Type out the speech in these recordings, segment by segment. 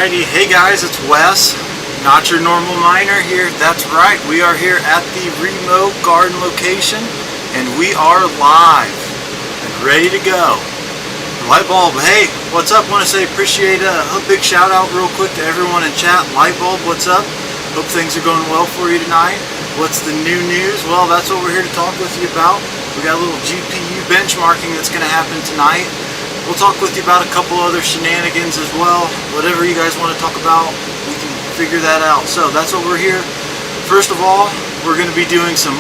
Alrighty, hey guys, it's Wes, not your normal miner here. That's right, we are here at the remote garden location and we are live and ready to go. Lightbulb, hey, what's up? Want to say appreciate a big shout out real quick to everyone in chat. Lightbulb, what's up? Hope things are going well for you tonight. What's the new news? Well, that's what we're here to talk with you about. We got a little GPU benchmarking that's going to happen tonight. We'll talk with you about a couple other shenanigans as well. Whatever you guys want to talk about, we can figure that out. So that's what we're here. First of all, we're going to be doing some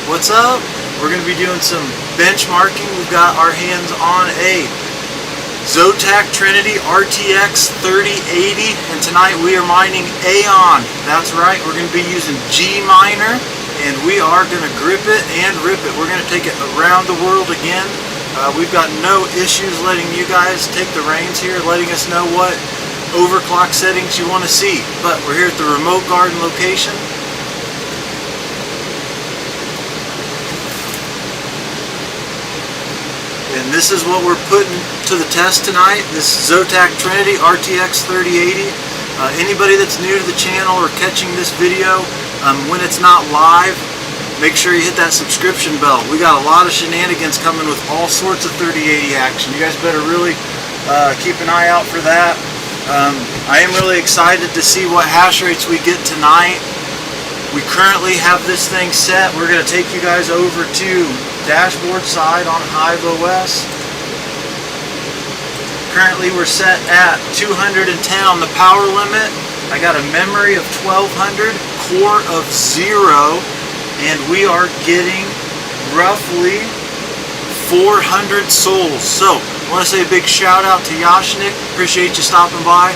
what's up? We're going to be doing some benchmarking. We've got our hands on a Zotac Trinity Rtx 3080, and tonight we are mining Aion. That's right, we're going to be using gminer, and we are going to grip it and rip it. We're going to take it around the world again. We've got no issues letting you guys take the reins here, letting us know what overclock settings you want to see. But we're here at the remote garden location. And this is what we're putting to the test tonight. This Zotac Trinity Rtx 3080. Anybody that's new to the channel or catching this video when it's not live, make sure you hit that subscription bell. We got a lot of shenanigans coming with all sorts of 3080 action. You guys better really keep an eye out for that. I am really excited to see what hash rates we get tonight. We currently have this thing set. We're going to take you guys over to dashboard side on Hiveos. Currently we're set at 210 on the power limit. I got a memory of 1200, core of 0. And we are getting roughly 400 souls. So I want to say a big shout out to Yashnik. Appreciate you stopping by.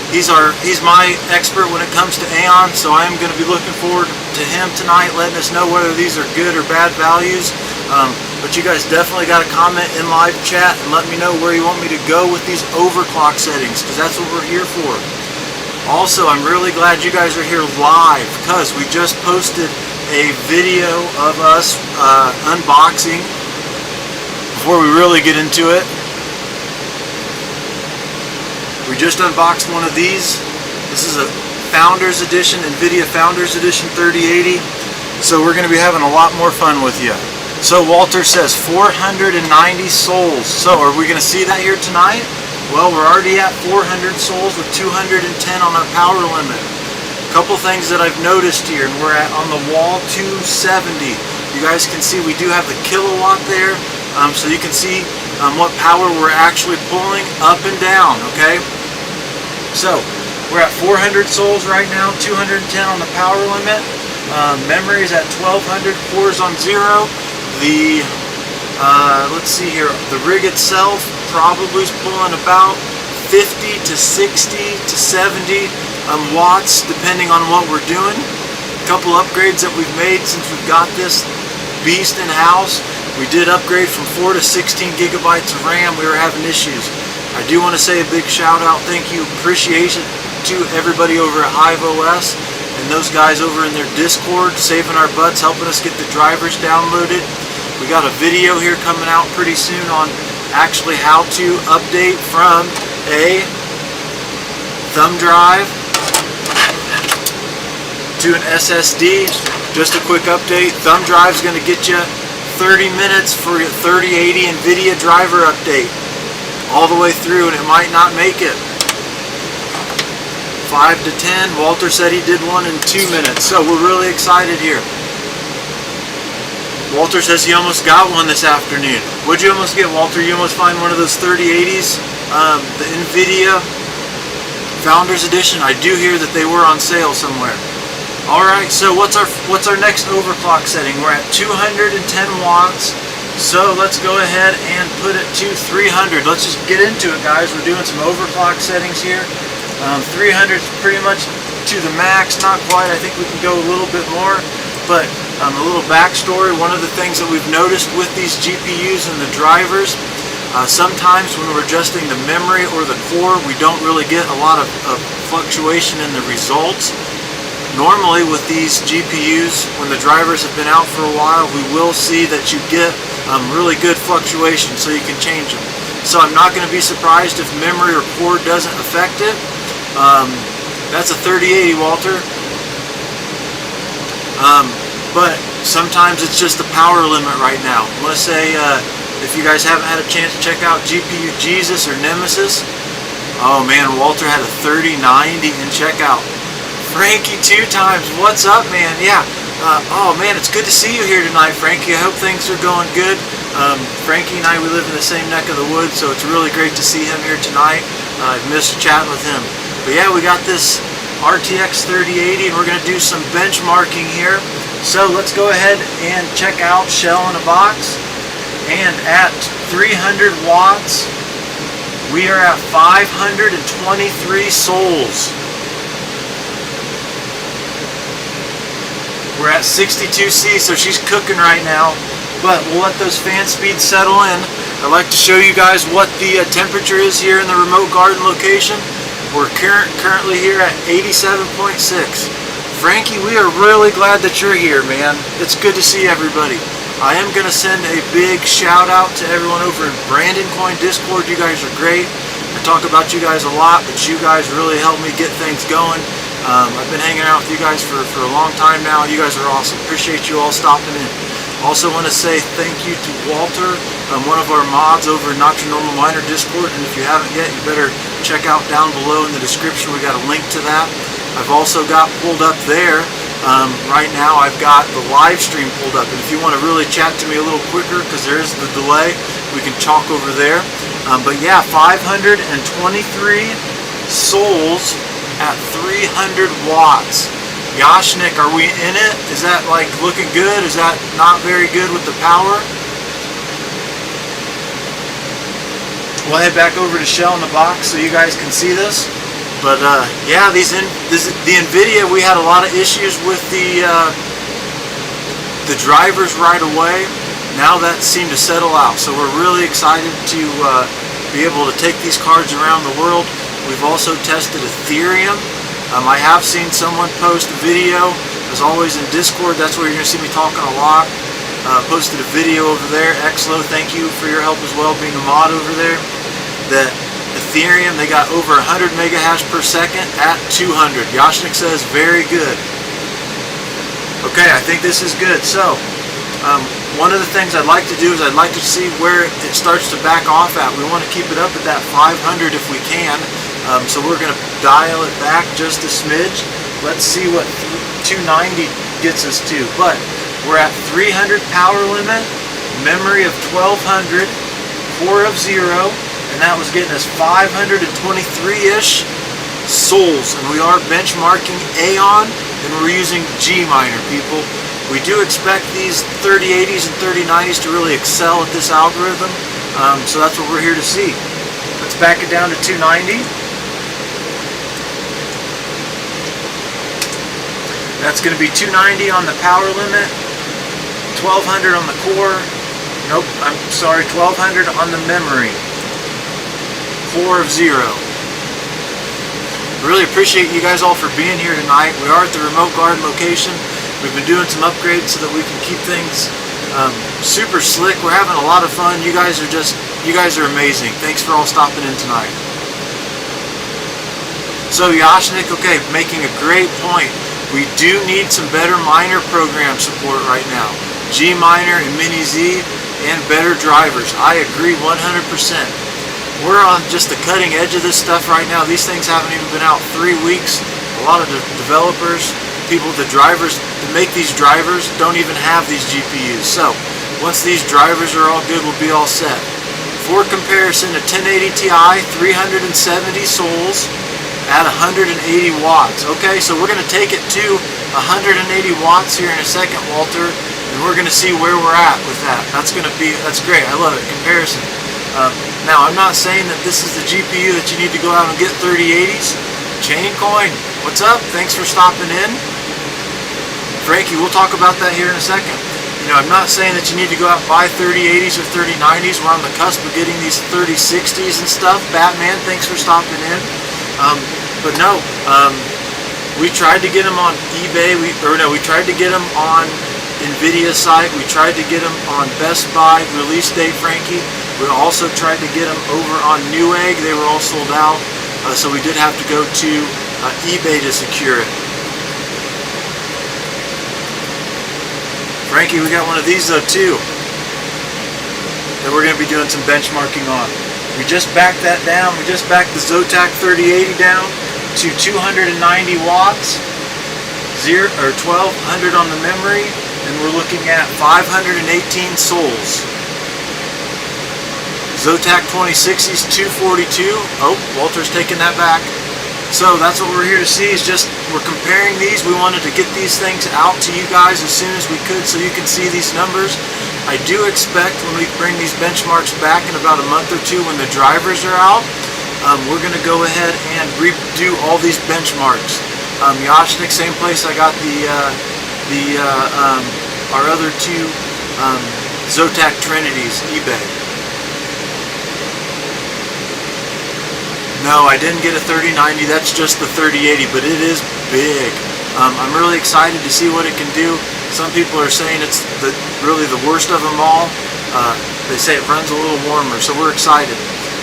He's my expert when it comes to Aion, so I am going to be looking forward to him tonight, letting us know whether these are good or bad values. But you guys definitely got to comment in live chat and let me know where you want me to go with these overclock settings, because that's what we're here for. Also, I'm really glad you guys are here live, because we just posted a video of us unboxing. Before we really get into it, we just unboxed one of these. This is a Founders Edition, NVIDIA Founders Edition 3080. So we're going to be having a lot more fun with you. So Walter says 490 souls. So are we going to see that here tonight? Well, we're already at 400 souls with 210 on our power limit. A couple things that I've noticed here, and we're at on the wall 270. You guys can see we do have the kilowatt there, so you can see what power we're actually pulling up and down, okay? So, we're at 400 souls right now, 210 on the power limit. Memory is at 1200, cores on 0. The let's see here, the rig itself probably is pulling about 50 to 60 to 70 watts depending on what we're doing. A couple upgrades that we've made since we've got this beast in house. We did upgrade from 4 to 16 gigabytes of RAM. We were having issues. I do want to say a big shout out, thank you, appreciation to everybody over at Hiveos and those guys over in their Discord, saving our butts, helping us get the drivers downloaded. We got a video here coming out pretty soon on actually how to update from a thumb drive to an SSD. Just a quick update. Thumb drive is going to get you 30 minutes for your 3080 NVIDIA driver update all the way through, and it might not make it. 5 to 10. Walter said he did one in 2 minutes, so we're really excited here. Walter says he almost got one this afternoon. What'd you almost get, Walter? You almost find one of those 3080s? The NVIDIA Founders Edition. I do hear that they were on sale somewhere. Alright, so what's our next overclock setting? We're at 210 watts. So let's go ahead and put it to 300. Let's just get into it, guys. We're doing some overclock settings here. 300 is pretty much to the max. Not quite. I think we can go a little bit more. But a little backstory, one of the things that we've noticed with these GPUs and the drivers, sometimes when we're adjusting the memory or the core, we don't really get a lot of fluctuation in the results. Normally with these GPUs, when the drivers have been out for a while, we will see that you get really good fluctuation, so you can change them. so I'm not going to be surprised if memory or cord doesn't affect it. That's a 3080, Walter. But sometimes it's just the power limit right now. I want to say, if you guys haven't had a chance to check out GPU Jesus or Nemesis, oh man, Walter had a 3090 in checkout. Frankie 2 times, what's up, man? Yeah. Oh man, it's good to see you here tonight, Frankie. I hope things are going good. Frankie and I, we live in the same neck of the woods, so it's really great to see him here tonight. I've missed chatting with him. But yeah, we got this RTX 3080, and we're going to do some benchmarking here. So let's go ahead and check out Shell in a Box. And at 300 watts, we are at 523 souls. We're at 62C, so she's cooking right now, but we'll let those fan speeds settle in. I'd like to show you guys what the temperature is here in the remote garden location. We're currently here at 87.6. Frankie, we are really glad that you're here, man. It's good to see everybody. I am going to send a big shout out to everyone over in Brandon Coin Discord. You guys are great. I talk about you guys a lot, but you guys really help me get things going. I've been hanging out with you guys for a long time now. You guys are awesome. Appreciate you all stopping in. Also want to say thank you to Walter, one of our mods over in Not Your Normal Miner Discord. And if you haven't yet, you better check out down below in the description. We got a link to that. I've also got pulled up there. Right now I've got the live stream pulled up. And if you want to really chat to me a little quicker, because there is the delay, we can talk over there. But yeah, 523 souls at 300 watts. Yashnik, are we in it? Is that like looking good? Is that not very good with the power? We'll head back over to Shell in the Box so you guys can see this. But yeah, the NVIDIA, we had a lot of issues with the drivers right away. Now that seemed to settle out, so we're really excited to be able to take these cards around the world. We've also tested Ethereum. I have seen someone post a video, as always in Discord. That's where you're going to see me talking a lot. Posted a video over there. Xlo, thank you for your help as well, being a mod over there. That Ethereum, they got over 100 megahash per second at 200. Yashnik says, very good. Okay, I think this is good. So, one of the things I'd like to do is I'd like to see where it starts to back off at. We want to keep it up at that 500 if we can. So we're going to dial it back just a smidge. Let's see what 290 gets us to. But we're at 300 power limit, memory of 1200, core of 0, and that was getting us 523-ish souls. And we are benchmarking Aion, and we're using gminer, people. We do expect these 3080s and 3090s to really excel at this algorithm. So that's what we're here to see. Let's back it down to 290. That's going to be 290 on the power limit, 1200 on the core, nope, I'm sorry, 1200 on the memory, core of 0. Really appreciate you guys all for being here tonight. We are at the remote garden location. We've been doing some upgrades so that we can keep things super slick. We're having a lot of fun. You guys are amazing. Thanks for all stopping in tonight. So Yashnik, okay, making a great point. We do need some better miner program support right now. gminer and mini-z and better drivers. I agree 100%. We're on just the cutting edge of this stuff right now. These things haven't even been out 3 weeks. A lot of the developers, people, the drivers that make these drivers don't even have these GPUs. So once these drivers are all good, we'll be all set. For comparison, a 1080 Ti, 370 souls at 180 watts. Okay, so we're going to take it to 180 watts here in a second, Walter, and we're going to see where we're at with that. That's great. I love it. Comparison. Now, I'm not saying that this is the GPU that you need to go out and get 3080s. Chaincoin, what's up? Thanks for stopping in. Frankie, we'll talk about that here in a second. You know, I'm not saying that you need to go out and buy 3080s or 3090s. We're on the cusp of getting these 3060s and stuff. Batman, thanks for stopping in. But no, we tried to get them on eBay. We tried to get them on NVIDIA site. We tried to get them on Best Buy release date, Frankie. We also tried to get them over on Newegg. They were all sold out, so we did have to go to eBay to secure it. Frankie, we got one of these though too that we're going to be doing some benchmarking on. We just backed that down. We just backed the Zotac 3080 down to 290 watts, 1200 on the memory, and we're looking at 518 souls. Zotac 2060's 242. Oh, Walter's taking that back. So that's what we're here to see, is just we're comparing these. We wanted to get these things out to you guys as soon as we could so you can see these numbers. I do expect when we bring these benchmarks back in about a month or two when the drivers are out, we're going to go ahead and redo all these benchmarks. Yoshnik, same place I got our other two Zotac Trinities, eBay. No, I didn't get a 3090, that's just the 3080, but it is big. I'm really excited to see what it can do. Some people are saying it's really the worst of them all. They say it runs a little warmer, so we're excited.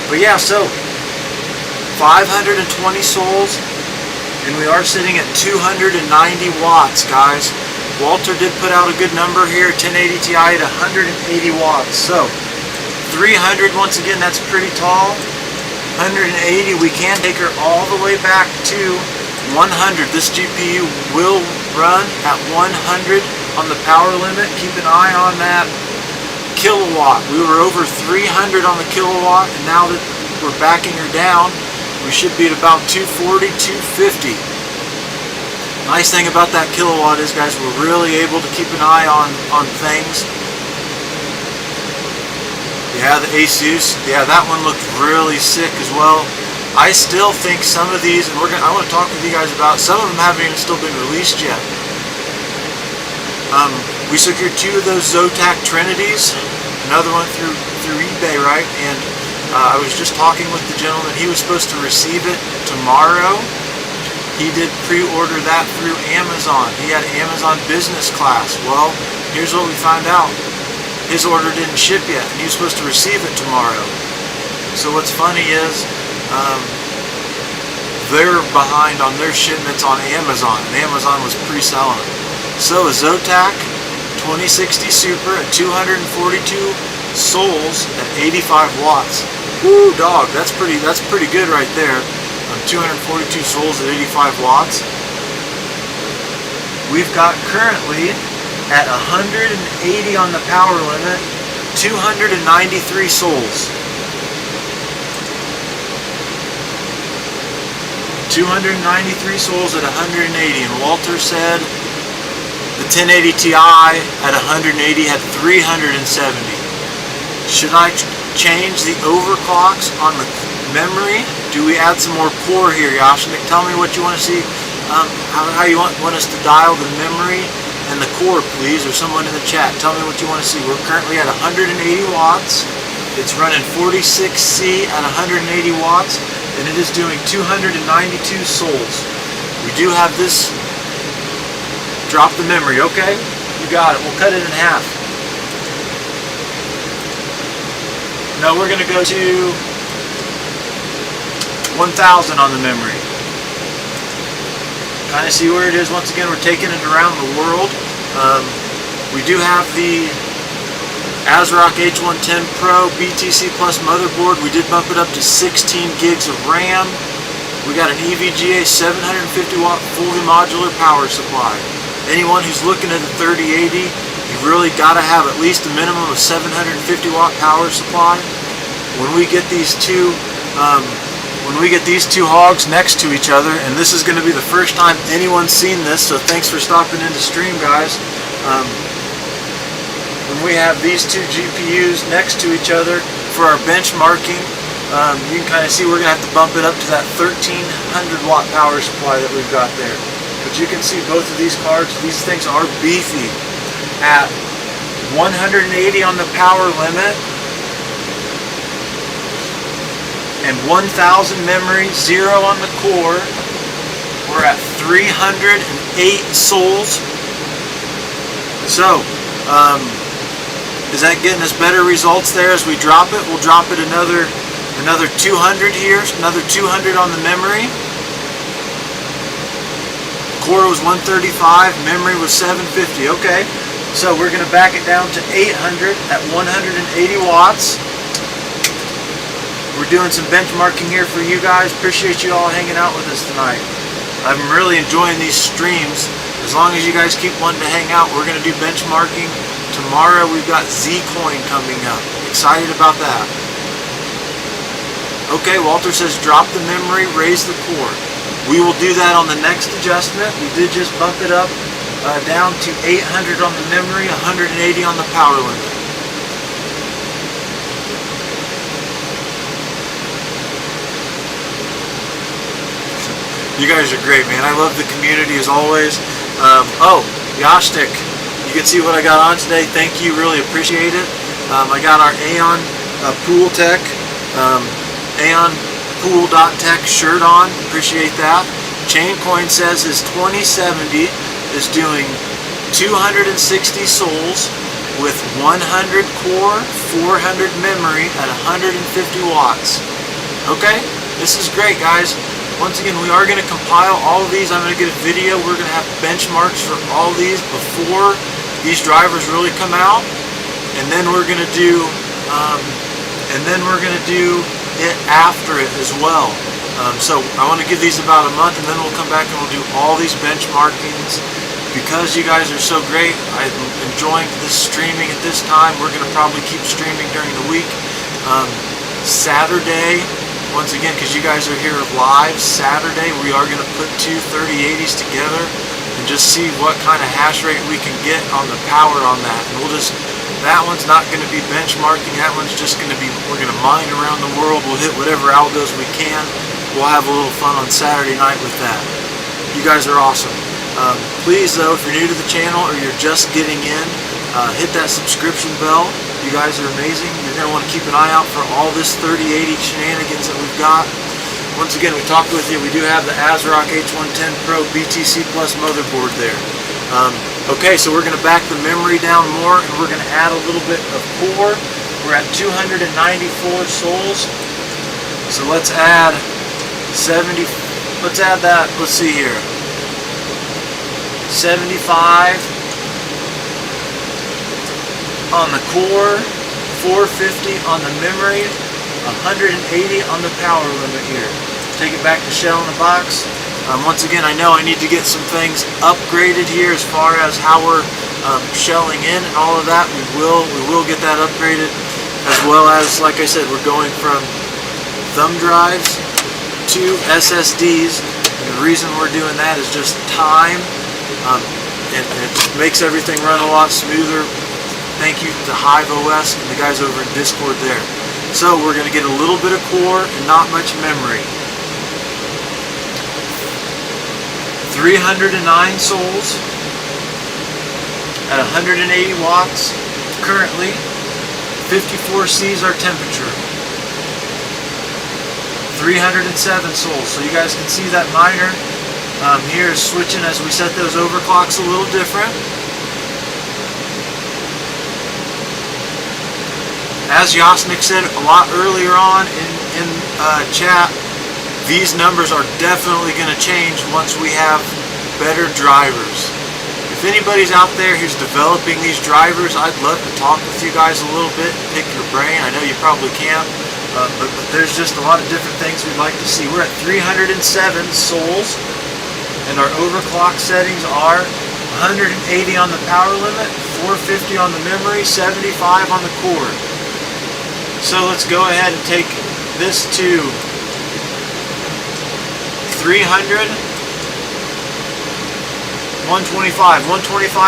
But yeah, so 520 souls, and we are sitting at 290 watts, guys. Walter did put out a good number here, 1080 Ti at 180 watts. So 300, once again, that's pretty tall. 180, we can take her all the way back to 100. This GPU will run at 100 on the power limit. Keep an eye on that kilowatt. We were over 300 on the kilowatt, and now that we're backing her down, we should be at about 240, 250. Nice thing about that kilowatt is, guys, we're really able to keep an eye on things. Yeah, the Asus, yeah, that one looked really sick as well. I still think some of these, and I want to talk with you guys about, some of them haven't even still been released yet. We secured 2 of those Zotac Trinities, another one through eBay, right? And I was just talking with the gentleman. He was supposed to receive it tomorrow. He did pre-order that through Amazon. He had Amazon business class. Well, here's what we found out. His order didn't ship yet, and he was supposed to receive it tomorrow. So what's funny is they're behind on their shipments on Amazon, and Amazon was pre-selling them. So a Zotac 2060 Super at 242 souls at 85 watts. Woo, dog, that's pretty good right there. 242 souls at 85 watts. We've got currently at 180 on the power limit, 293 souls. 293 souls at 180, and Walter said the 1080 Ti at 180 had 370. Should I change the overclocks on the memory? Do we add some more core here, Yoshnik? Tell me what you want to see, how you want us to dial the memory and the core, please, or someone in the chat. Tell me what you want to see. We're currently at 180 watts. It's running 46C at 180 watts, and it is doing 292 souls. We do have this. Drop the memory, okay? You got it. We'll cut it in half. No, we're going to go to 1000 on the memory. Kind of see where it is. Once again, we're taking it around the world. We do have the ASRock H110 Pro BTC Plus motherboard. We did bump it up to 16 gigs of RAM. We got an EVGA 750 watt fully modular power supply. Anyone who's looking at the 3080, you really got to have at least a minimum of 750 watt power supply. When we get these two hogs next to each other, and this is going to be the first time anyone's seen this, so thanks for stopping in to stream, guys. When we have these two GPUs next to each other for our benchmarking, you can kind of see we're going to have to bump it up to that 1300 watt power supply that we've got there. But you can see both of these cards, these things are beefy. At 180 on the power limit, and 1000 memory, 0 on the core, we're at 308 souls. So, Is that getting us better results there as we drop it? We'll drop it another 200 here, another 200 on the memory. Core was 135, memory was 750. Okay, so we're going to back it down to 800 at 180 watts. We're doing some benchmarking here for you guys. Appreciate you all hanging out with us tonight. I'm really enjoying these streams. As long as you guys keep wanting to hang out, we're going to do benchmarking. Tomorrow we've got Zcoin coming up. Excited about that. Okay, Walter says drop the memory, raise the core. We will do that on the next adjustment. We did just bump it up down to 800 on the memory, 180 on the power limit. You guys are great, man. I love the community as always. Oh, Yashtik, you can see what I got on today. Thank you, really appreciate it. I got our aionpool.tech, aionpool.tech shirt on. Appreciate that. Chaincoin says his 2070 is doing 260 souls with 100 core, 400 memory at 150 watts. Okay, this is great, guys. Once again, we are going to compile all of these. I'm going to get a video. We're going to have benchmarks for all these before these drivers really come out, and then we're going to do, it after it as well. So I want to give these about a month, and then we'll come back and we'll do all these benchmarkings. Because you guys are so great, I'm enjoying this streaming at this time. We're going to probably keep streaming during the week. Saturday, once again, because you guys are here live, Saturday we are going to put two 3080s together and just see what kind of hash rate we can get on the power on that. And we'll just, that one's not going to be benchmarking, that one's just going to be, we're going to mine around the world, we'll hit whatever algos we can. We'll have a little fun on Saturday night with that. You guys are awesome. Please though, if you're new to the channel or you're just getting in, hit that subscription bell. You guys are amazing. You're going to want to keep an eye out for all this 3080 shenanigans that we've got. Once again, we talked with you. We do have the ASRock H110 Pro BTC Plus motherboard there. Okay, so we're going to back the memory down more, and we're going to add a little bit of core. We're at 294 souls. So let's add 70. Let's add that. Let's see here. 75 on the core, 450 on the memory, 180 on the power limit here. Take it back to shell in the box. Once again, I know I need to get some things upgraded here as far as how we're shelling in and all of that. We will get that upgraded, as well as, like I said, we're going from thumb drives to SSDs. And the reason we're doing that is just time. And it makes everything run a lot smoother. Thank you to Hiveos and the guys over in Discord there. So we're going to get a little bit of core and not much memory. 309 souls at 180 watts. Currently 54 C's our temperature. 307 souls. So you guys can see that miner here is switching as we set those overclocks a little different. As Yasnik said a lot earlier on in chat, these numbers are definitely going to change once we have better drivers. If anybody's out there who's developing these drivers, I'd love to talk with you guys a little bit, pick your brain. I know you probably can't, but there's just a lot of different things we'd like to see. We're at 307 souls, and our overclock settings are 180 on the power limit, 450 on the memory, 75 on the core. So let's go ahead and take this to 300, 125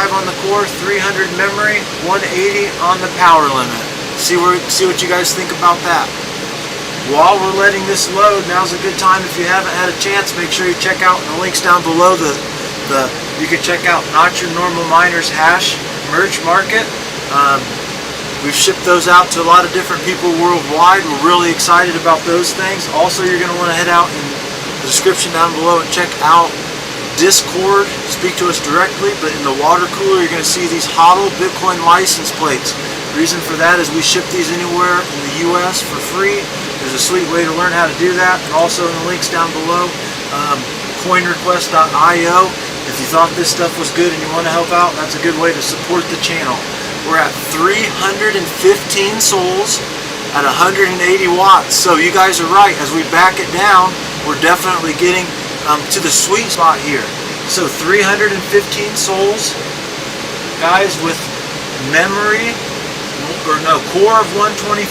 on the core, 300 memory, 180 on the power limit. See what you guys think about that. While we're letting this load, now's a good time. If you haven't had a chance, make sure you check out the links down below. You can check out Not Your Normal Miners hash merch market. We've shipped those out to a lot of different people worldwide. We're really excited about those things. Also, you're going to want to head out in the description down below and check out Discord. Speak to us directly, but in the water cooler, you're going to see these HODL Bitcoin license plates. Reason for that is we ship these anywhere in the US for free. There's a sweet way to learn how to do that, and also in the links down below, coinrequest.io. If you thought this stuff was good and you want to help out, that's a good way to support the channel. We're at 315 souls at 180 watts. So you guys are right. As we back it down, we're definitely getting to the sweet spot here. So 315 souls, guys, with memory, or no, core of 125,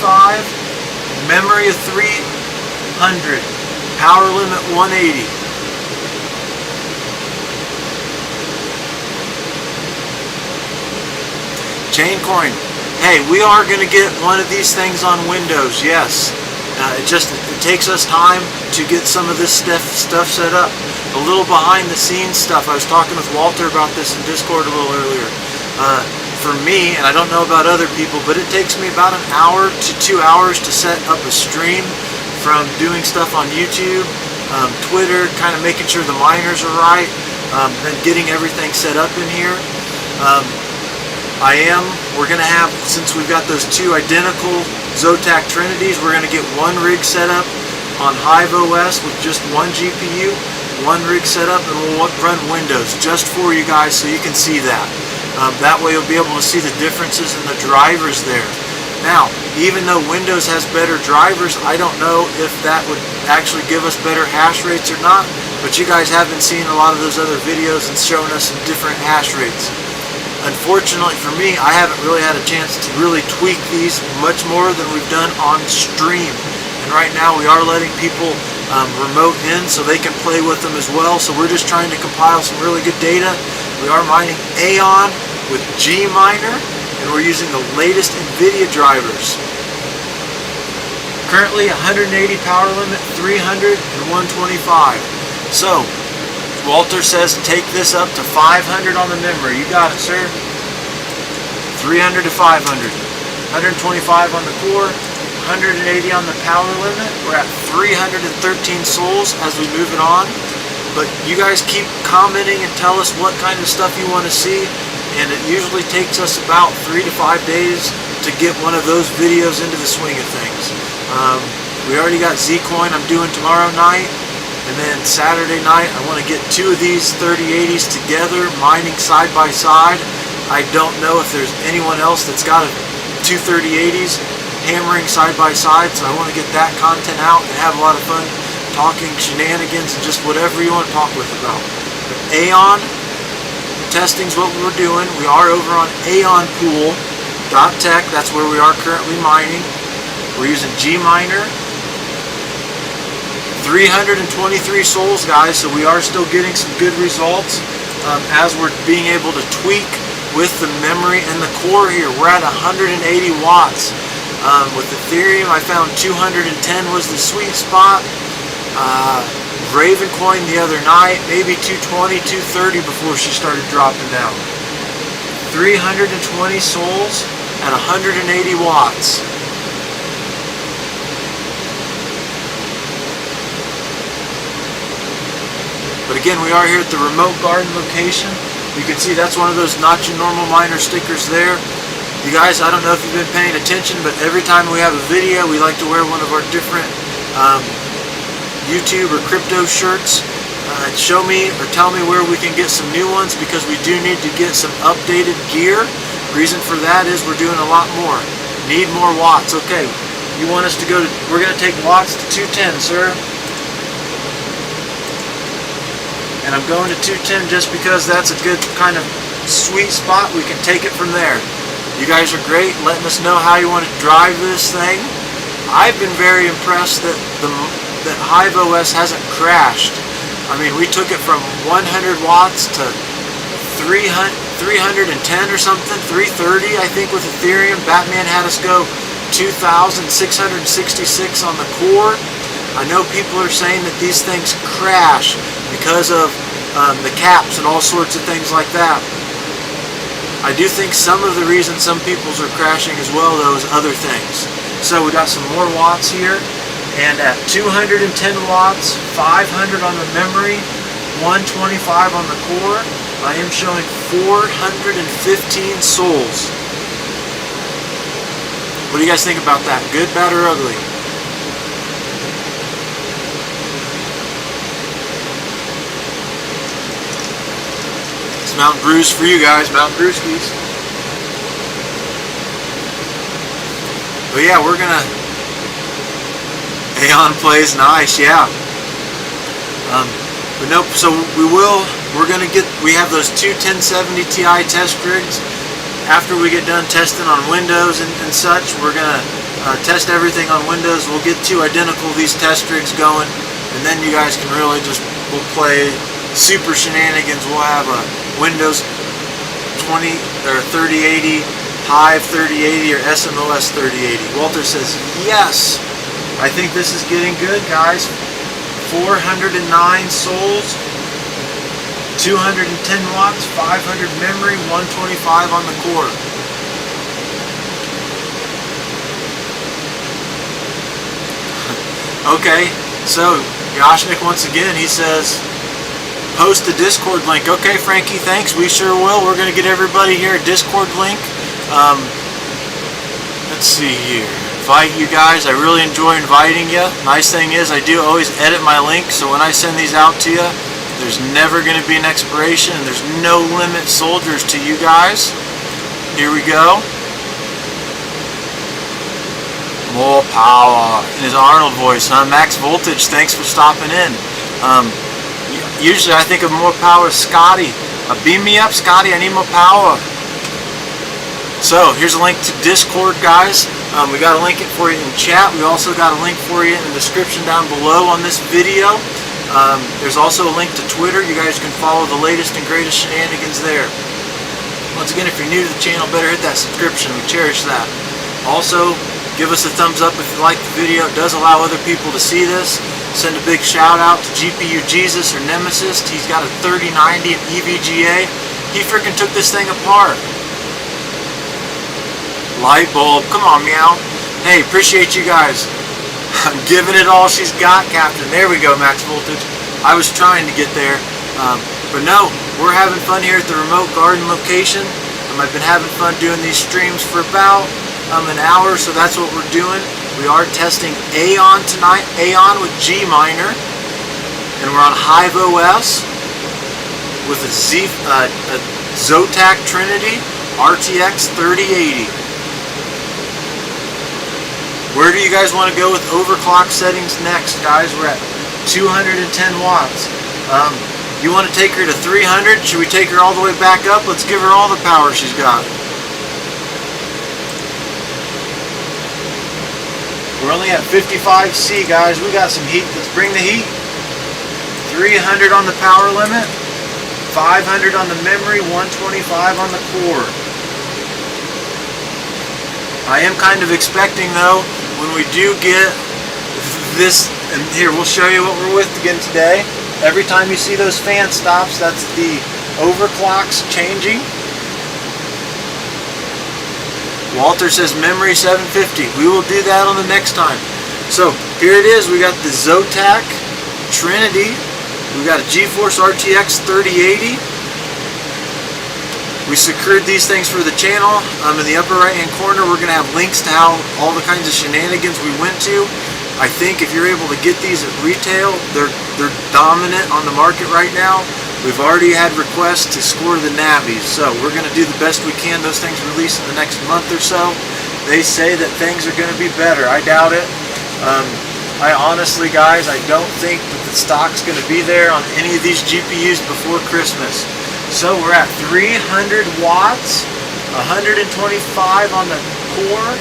memory of 300, power limit 180. Chain coin. Hey, we are going to get one of these things on Windows, yes. It takes us time to get some of this stuff set up. A little behind the scenes stuff. I was talking with Walter about this in Discord a little earlier. For me, and I don't know about other people, but it takes me about an hour to 2 hours to set up a stream, from doing stuff on YouTube, Twitter, kind of making sure the miners are right, then getting everything set up in here. We're going to have, since we've got those two identical Zotac Trinities, we're going to get one rig set up on Hiveos with just one GPU, one rig set up, and we'll run Windows just for you guys so you can see that. That way you'll be able to see the differences in the drivers there. Now, even though Windows has better drivers, I don't know if that would actually give us better hash rates or not, but you guys have been seeing a lot of those other videos and showing us some different hash rates. Unfortunately for me, I haven't really had a chance to really tweak these much more than we've done on stream. And right now we are letting people remote in so they can play with them as well. So we're just trying to compile some really good data. We are mining Aion with gminer, and we're using the latest NVIDIA drivers. Currently 180 power limit, 300 and 125. So Walter says take this up to 500 on the memory. You got it, sir. 300 to 500. 125 on the core, 180 on the power limit. We're at 313 souls as we move it on. But you guys keep commenting and tell us what kind of stuff you want to see. And it usually takes us about 3 to 5 days to get one of those videos into the swing of things. We already got Zcoin I'm doing tomorrow night. And then Saturday night, I want to get two of these 3080s together, mining side by side. I don't know if there's anyone else that's got two 3080s hammering side by side, so I want to get that content out and have a lot of fun talking shenanigans and just whatever you want to talk with about. But Aion testing's what we're doing. We are over on aionpool.tech. That's where we are currently mining. We're using gminer. 323 souls, guys, so we are still getting some good results as we're being able to tweak with the memory and the core here. We're at 180 watts. With Ethereum, I found 210 was the sweet spot. Ravencoin the other night, maybe 220, 230 before she started dropping down. 320 souls at 180 watts. But again, we are here at the remote garden location. You can see that's one of those not your normal miner stickers there. You guys, I don't know if you've been paying attention, but every time we have a video, we like to wear one of our different YouTube or crypto shirts. Show me or tell me where we can get some new ones, because we do need to get some updated gear. Reason for that is we're doing a lot more. Need more watts. Okay, you want us to go to, we're going to take watts to 210, sir. And I'm going to 210 just because that's a good kind of sweet spot. We can take it from there. You guys are great, letting us know how you want to drive this thing. I've been very impressed that Hiveos hasn't crashed. I mean, we took it from 100 watts to 310 or something, 330 I think with Ethereum. Batman had us go 2,666 on the core. I know people are saying that these things crash because of the caps and all sorts of things like that. I do think some of the reason some people's are crashing as well, though, is other things. So we got some more watts here, and at 210 watts, 500 on the memory, 125 on the core, I am showing 415 souls. What do you guys think about that? Good, bad, or ugly? It's Mountain Brews for you guys, Mountain Brewskis. But yeah, we're gonna... Aion plays nice, yeah. But nope, so we have those two 1070 Ti test rigs. After we get done testing on Windows and such, we're gonna test everything on Windows. We'll get two identical of these test rigs going, and then you guys can really we'll play super shenanigans. We'll have a Windows 20 or 3080, HIVE 3080, or SMOS 3080. Walter says yes. I think this is getting good, guys. 409 souls, 210 watts, 500 memory, 125 on the core. Okay, so Yoshnik once again, he says, post the Discord link. Okay, Frankie, thanks. We sure will. We're going to get everybody here a Discord link. Let's see here. Invite you guys. I really enjoy inviting you. Nice thing is I do always edit my links, so when I send these out to you, there's never going to be an expiration, and there's no limit soldiers to you guys. Here we go. More power in his Arnold voice, huh? Max Voltage, thanks for stopping in. Usually I think of more power as Scotty. Beam me up, Scotty, I need more power. So here's a link to Discord, guys. We got to link it for you in chat. We also got a link for you in the description down below on this video. There's also a link to Twitter. You guys can follow the latest and greatest shenanigans there. Once again, if you're new to the channel, better hit that subscription. We cherish that. Also, give us a thumbs up if you like the video. It does allow other people to see this. Send a big shout out to GPU Jesus or Nemesis. He's got a 3090 and EVGA. He freaking took this thing apart. Light bulb, come on, meow. Hey, appreciate you guys. I'm giving it all she's got, Captain. There we go, Max Voltage. I was trying to get there. But no, we're having fun here at the remote garden location. I've been having fun doing these streams for about an hour, so that's what we're doing. We are testing Aion tonight, Aion with gminer, and we're on Hiveos with a Zotac Trinity Rtx 3080. Where do you guys want to go with overclock settings next, guys? We're at 210 watts. You want to take her to 300? Should we take her all the way back up? Let's give her all the power she's got. We're only at 55C, guys. We got some heat. Let's bring the heat. 300 on the power limit, 500 on the memory, 125 on the core. I am kind of expecting, though, when we do get this, and here we'll show you what we're with again today. Every time you see those fan stops, that's the overclocks changing. Walter says memory 750. We will do that on the next time. So here it is. We got the Zotac Trinity. We got a GeForce RTX 3080. We secured these things for the channel. In the upper right hand corner, we're going to have links to how all the kinds of shenanigans we went to. I think if you're able to get these at retail, they're dominant on the market right now. We've already had requests to score the Navies, so we're going to do the best we can. Those things release in the next month or so. They say that things are going to be better. I doubt it. I honestly, guys, I don't think that the stock's going to be there on any of these GPUs before Christmas. So we're at 300 watts, 125 on the core,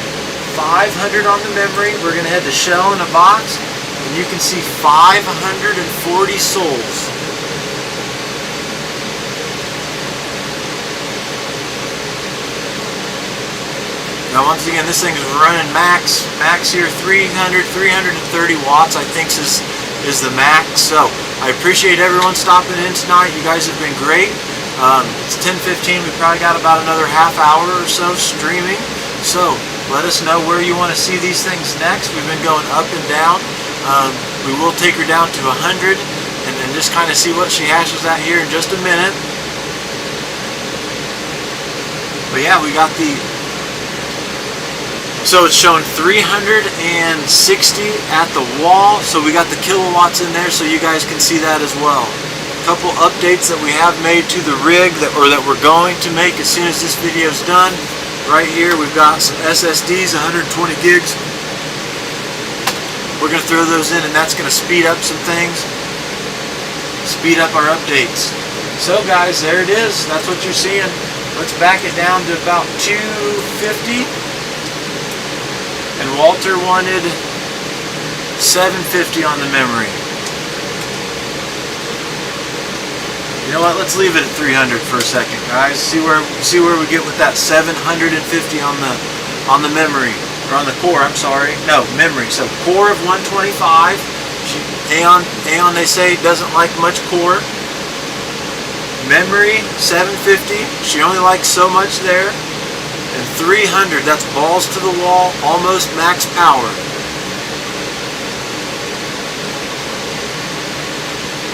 500 on the memory. We're going to head to shell in a box, and you can see 540 souls. Now once again, this thing is running max here, 330 watts, I think is the max. So I appreciate everyone stopping in tonight. You guys have been great. It's 10:15. We probably got about another half hour or so streaming. So let us know where you want to see these things next. We've been going up and down. We will take her down to 100 and then just kind of see what she hashes at here in just a minute. But yeah, we got the So it's showing 360 at the wall, so we got the kilowatts in there so you guys can see that as well. A couple updates that we have made to the rig that we're going to make as soon as this video is done. Right here we've got some SSDs, 120 gigs. We're going to throw those in, and that's going to speed up some things, speed up our updates. So guys, there it is. That's what you're seeing. Let's back it down to about 250. And Walter wanted 750 on the memory. You know what? Let's leave it at 300 for a second, guys. See where we get with that 750 on the memory, or on the core. I'm sorry. No, memory. So core of 125. Aion, they say, doesn't like much core. Memory 750. She only likes so much there. And 300, that's balls to the wall, almost max power.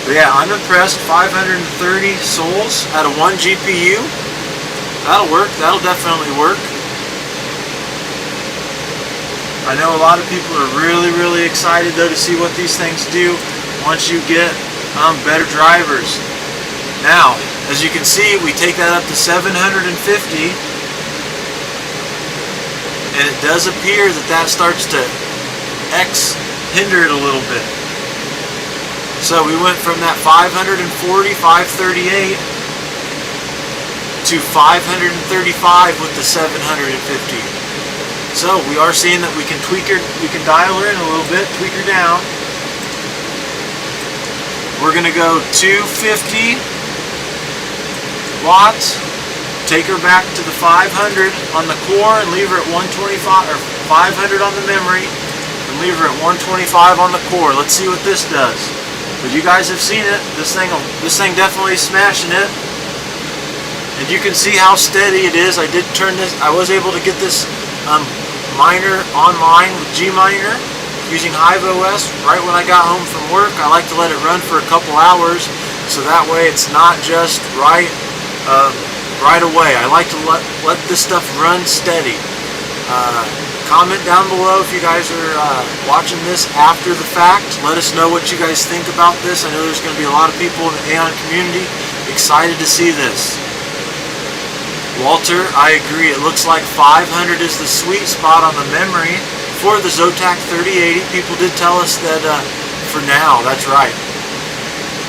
But yeah, I'm impressed. 530 souls out of 1 GPU. That'll work. That'll definitely work. I know a lot of people are really excited though to see what these things do once you get better drivers. Now, as you can see, we take that up to 750. And it does appear that starts to hinder it a little bit. So we went from that 540, 538 to 535 with the 750. So we are seeing that we can tweak her, we can dial her in a little bit, tweak her down. We're going to go 250 watts. Take her back to the 500 on the core and leave her at 125, or 500 on the memory and leave her at 125 on the core. Let's see what this does. But you guys have seen it. This thing definitely is smashing it. And you can see how steady it is. I did turn this. I was able to get this miner online with gminer using Hiveos right when I got home from work. I like to let it run for a couple hours so that way it's not just right away. I like to let this stuff run steady. Comment down below if you guys are watching this after the fact. Let us know what you guys think about this. I know there's going to be a lot of people in the Aion community excited to see this. Walter, I agree. It looks like 500 is the sweet spot on the memory for the Zotac 3080. People did tell us that for now. That's right.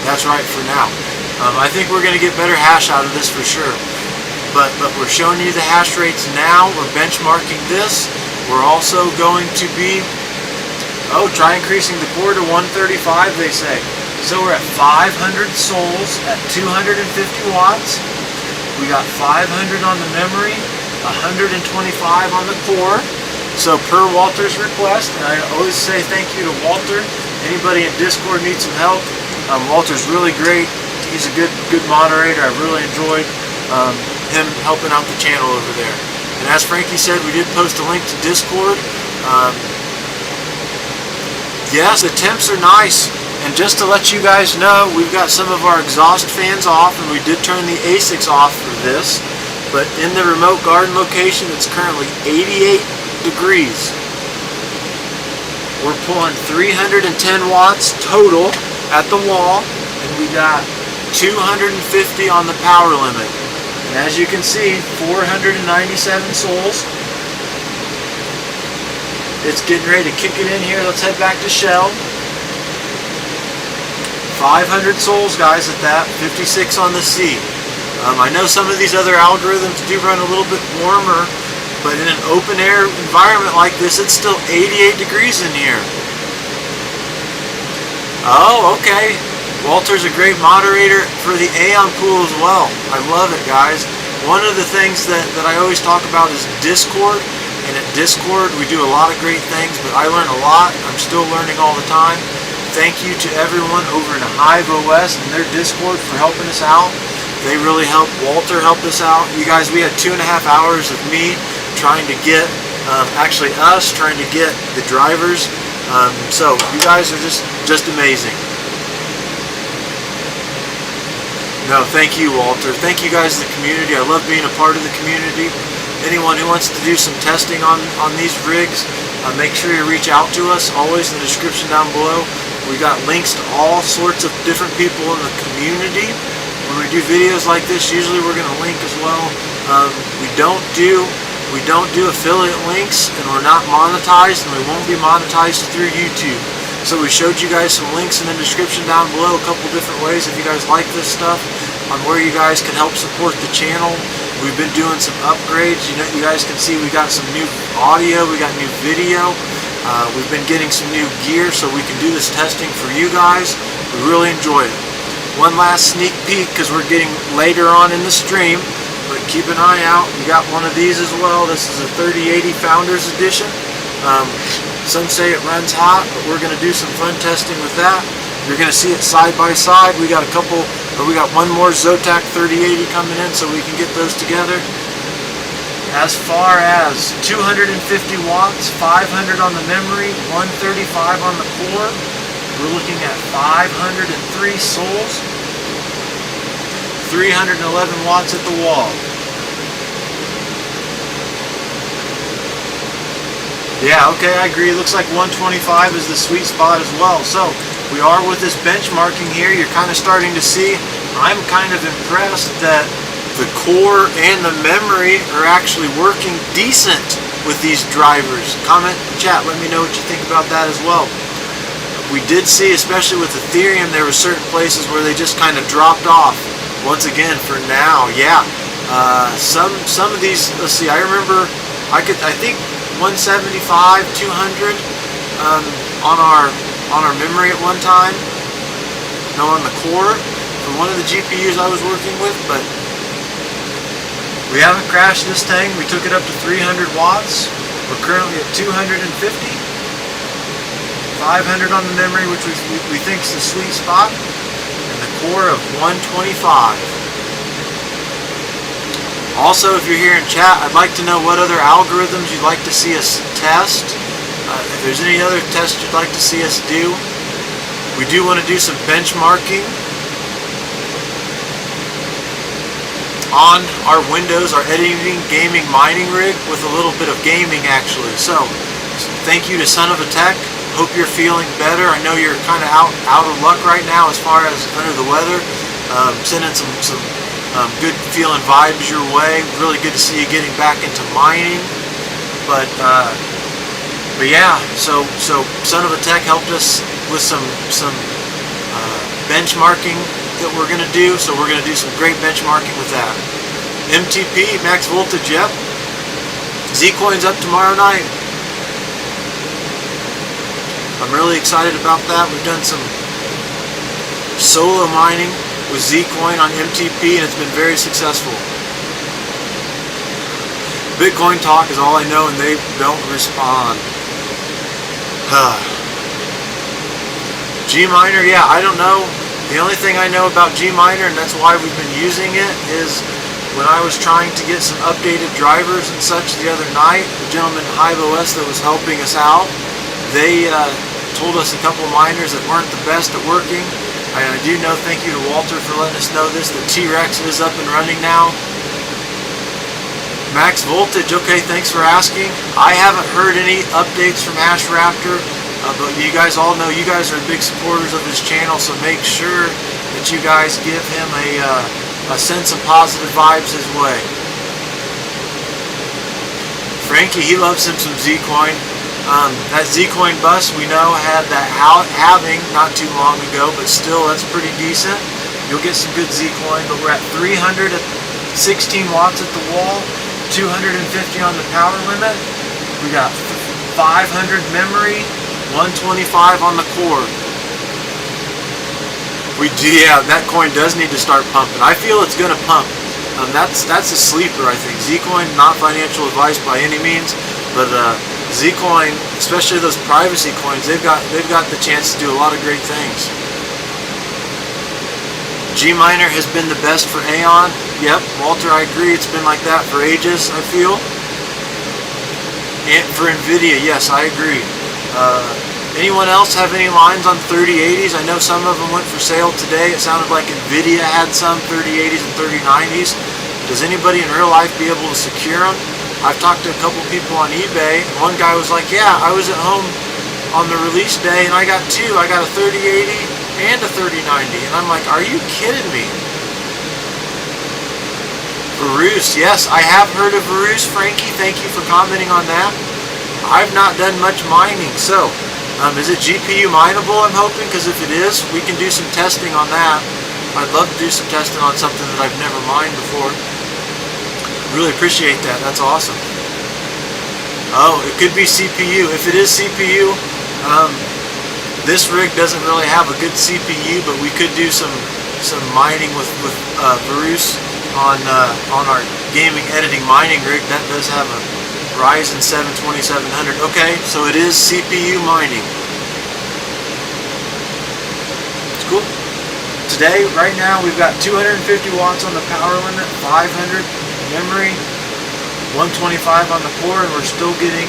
That's right, for now. I think we're going to get better hash out of this for sure. But we're showing you the hash rates now. We're benchmarking this. We're also going to be, try increasing the core to 135, they say. So we're at 500 souls at 250 watts. We got 500 on the memory, 125 on the core. So per Walter's request, and I always say thank you to Walter. Anybody in Discord needs some help. Walter's really great. He's a good moderator. I've really enjoyed him helping out the channel over there. And as Frankie said, we did post a link to Discord. Yes, the temps are nice. And just to let you guys know, we've got some of our exhaust fans off, and we did turn the ASICs off for this. But in the remote garden location, it's currently 88 degrees. We're pulling 310 watts total at the wall, and we got 250 on the power limit. And as you can see, 497 souls. It's getting ready to kick it in here. Let's head back to shell. 500 souls, guys, at that. 56 on the C. I know some of these other algorithms do run a little bit warmer, but in an open air environment like this, it's still 88 degrees in here. Oh, okay. Walter's a great moderator for the Aion pool as well. I love it, guys. One of the things that I always talk about is Discord. And at Discord, we do a lot of great things, but I learn a lot. I'm still learning all the time. Thank you to everyone over in Hiveos and their Discord for helping us out. They really helped. Walter helped us out. You guys, we had 2.5 hours of me trying to get, actually us trying to get the drivers. So you guys are just amazing. No, thank you, Walter. Thank you guys, the community. I love being a part of the community. anyone who wants to do some testing on these rigs, make sure you reach out to us. Always in the description down below. We got links to all sorts of different people in the community. When we do videos like this, usually we're going to link as well. We don't do affiliate links, and we're not monetized, and we won't be monetized through YouTube. So we showed you guys some links in the description down below, a couple different ways if you guys like this stuff, on where you guys can help support the channel. We've been doing some upgrades. You guys can see we got some new audio, we got new video. We've been getting some new gear so we can do this testing for you guys. We really enjoy it. One last sneak peek, because we're getting later on in the stream, but keep an eye out. We got one of these as well. This is a 3080 Founders Edition. Some say it runs hot, but we're going to do some fun testing with that. You're going to see it side by side. We got one more Zotac 3080 coming in, so we can get those together. As far as 250 watts, 500 on the memory, 135 on the core, we're looking at 503 souls, 311 watts at the wall. Yeah, okay, I agree. It looks like 125 is the sweet spot as well. So we are with this benchmarking here. You're kind of starting to see. I'm kind of impressed that the core and the memory are actually working decent with these drivers. Comment, chat, let me know what you think about that as well. We did see, especially with Ethereum, there were certain places where they just kind of dropped off. Once again, for now, yeah. Some of these, let's see, I remember, I think 175, 200 on our memory at one time. No, on the core for one of the GPUs I was working with, but we haven't crashed this thing. We took it up to 300 watts. We're currently at 250. 500 on the memory, which we think is the sweet spot, and the core of 125. Also, if you're here in chat, I'd like to know what other algorithms you'd like to see us test. If there's any other tests you'd like to see us do. We do want to do some benchmarking on our Windows, our editing, gaming, mining rig with a little bit of gaming actually. So, thank you to Son of a Tech. Hope you're feeling better. I know you're kind of out of luck right now as far as under the weather. Sending some good feeling vibes your way. Really good to see you getting back into mining. But yeah, so Son of a Tech helped us with some benchmarking that we're going to do. So we're going to do some great benchmarking with that. MTP, max voltage, yep. Zcoin's up tomorrow night. I'm really excited about that. We've done some solo mining with Zcoin on MTP, and it's been very successful. Bitcoin talk is all I know, and they don't respond. Gminer, yeah, I don't know. The only thing I know about Gminer, and that's why we've been using it, is when I was trying to get some updated drivers and such the other night, the gentleman Hiveos that was helping us out, they told us a couple of miners that weren't the best at working. I do know, thank you to Walter for letting us know this, the T-Rex is up and running now. Max voltage, okay, thanks for asking. I haven't heard any updates from Ash Raptor, but you guys all know you guys are big supporters of his channel, so make sure that you guys give him a sense of positive vibes his way. Frankie, he loves him some Zcoin. That Zcoin bus we know had that halving not too long ago, but still that's pretty decent. You'll get some good Zcoin, but we're at 300 at 16 watts at the wall, 250 on the power limit. We got 500 memory, 125 on the core. We do, yeah, that coin does need to start pumping. I feel it's going to pump. That's a sleeper, I think. Zcoin, not financial advice by any means, but Zcoin, especially those privacy coins, they've got the chance to do a lot of great things. Gminer has been the best for Aion. Yep, Walter, I agree. It's been like that for ages, I feel. And for NVIDIA, yes, I agree. Anyone else have any lines on 3080s? I know some of them went for sale today. It sounded like NVIDIA had some 3080s and 3090s. Does anybody in real life be able to secure them? I've talked to a couple people on eBay, and one guy was like, yeah, I was at home on the release day and I got two. I got a 3080 and a 3090. And I'm like, are you kidding me? Varus, yes, I have heard of Varus, Frankie. Thank you for commenting on that. I've not done much mining, so is it GPU mineable, I'm hoping? Because if it is, we can do some testing on that. I'd love to do some testing on something that I've never mined before. Really appreciate that. That's awesome. Oh, it could be CPU. If it is CPU, this rig doesn't really have a good CPU, but we could do some mining with Varus on our gaming editing mining rig. That does have a Ryzen 7 2700. Okay, so it is CPU mining. It's cool. Today, right now, we've got 250 watts on the power limit, 500 memory, 125 on the core, and we're still getting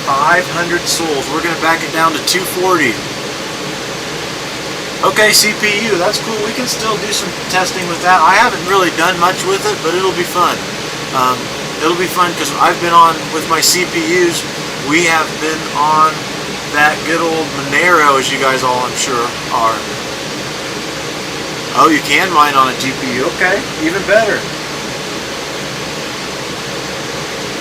500 souls. We're going to back it down to 240. Okay, CPU, that's cool. We can still do some testing with that. I haven't really done much with it, but it'll be fun. It'll be fun because I've been on with my CPUs. We have been on that good old Monero, as you guys all, I'm sure, are. Oh, you can mine on a GPU. Okay, even better.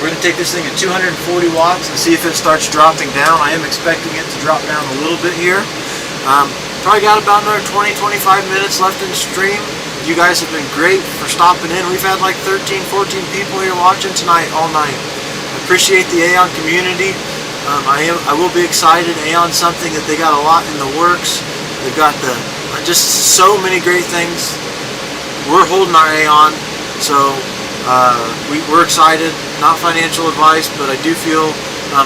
We're going to take this thing at 240 watts and see if it starts dropping down. I am expecting it to drop down a little bit here. Probably got about another 20-25 minutes left in the stream. You guys have been great for stopping in. We've had like 13-14 people here watching tonight all night. I appreciate the Aion community. I will be excited. Aion's something that they got a lot in the works. They've got just so many great things. We're holding our Aion, so we're excited. Not financial advice, but I do feel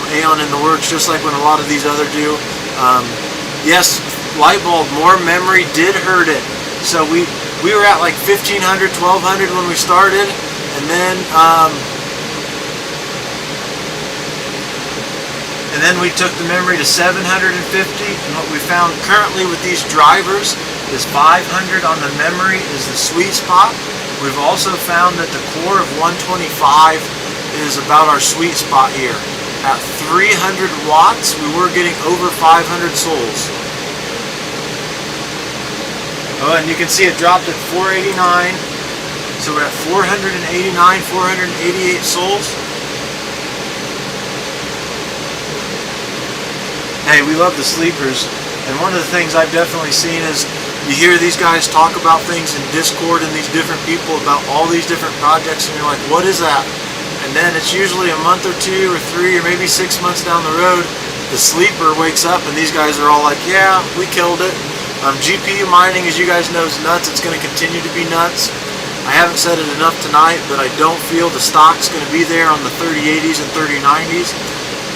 Aion in the works, just like when a lot of these other do. Yes, light bulb, more memory did hurt it. So we were at like 1500, 1200 when we started, and then we took the memory to 750, and what we found currently with these drivers is 500 on the memory is the sweet spot. We've also found that the core of 125 is about our sweet spot here. At 300 watts, we were getting over 500 souls. Oh, and you can see it dropped at 489. So we're at 489, 488 souls. Hey, we love the sleepers. And one of the things I've definitely seen is you hear these guys talk about things in Discord and these different people about all these different projects, and you're like, what is that? And then it's usually a month or 2 or 3 or maybe 6 months down the road, the sleeper wakes up and these guys are all like, yeah, we killed it. GPU mining, as you guys know, is nuts. It's going to continue to be nuts. I haven't said it enough tonight, but I don't feel the stock's going to be there on the 3080s and 3090s.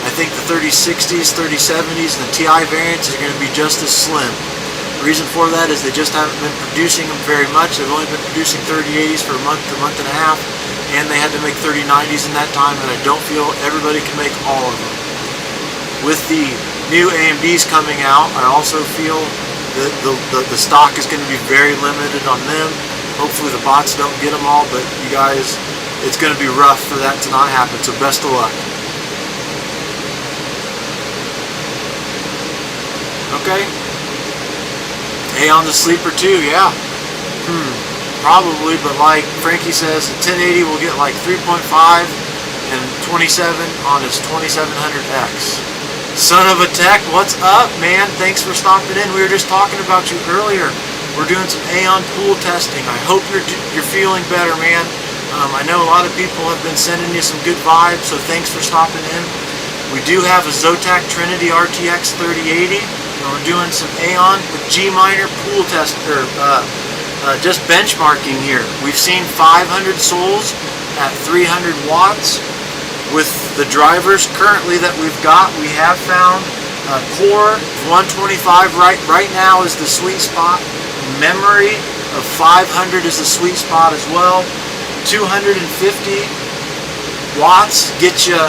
I think the 3060s, 3070s, and the TI variants are going to be just as slim. The reason for that is they just haven't been producing them very much. They've only been producing 3080s for a month and a half, and they had to make 3090s in that time, and I don't feel everybody can make all of them. With the new AMDs coming out, I also feel the stock is going to be very limited on them. Hopefully the bots don't get them all, but you guys, it's going to be rough for that to not happen, so best of luck. Okay. Aion's a sleeper too, yeah. Probably, but like Frankie says, the 1080 will get like 3.5 and 27 on its 2700X. Son of a Tech, what's up, man? Thanks for stopping in. We were just talking about you earlier. We're doing some Aion pool testing. I hope you're feeling better, man. I know a lot of people have been sending you some good vibes, so thanks for stopping in. We do have a Zotac Trinity Rtx 3080. We're doing some Aion with gminer pool test, just benchmarking here. We've seen 500 souls at 300 watts. With the drivers currently that we've got, we have found core 125 right now is the sweet spot. Memory of 500 is the sweet spot as well. 250 watts get you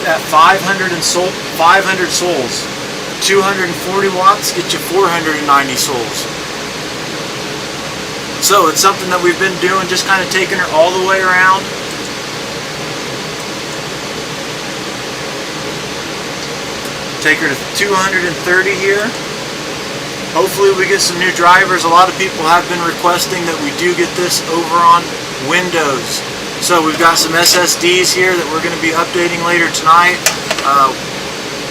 at 500 souls. 240 watts get you 490 souls. So it's something that we've been doing, just kind of taking her all the way around. take her to 230 here. Hopefully we get some new drivers. A lot of people have been requesting that we do get this over on Windows. So we've got some SSDs here that we're going to be updating later tonight.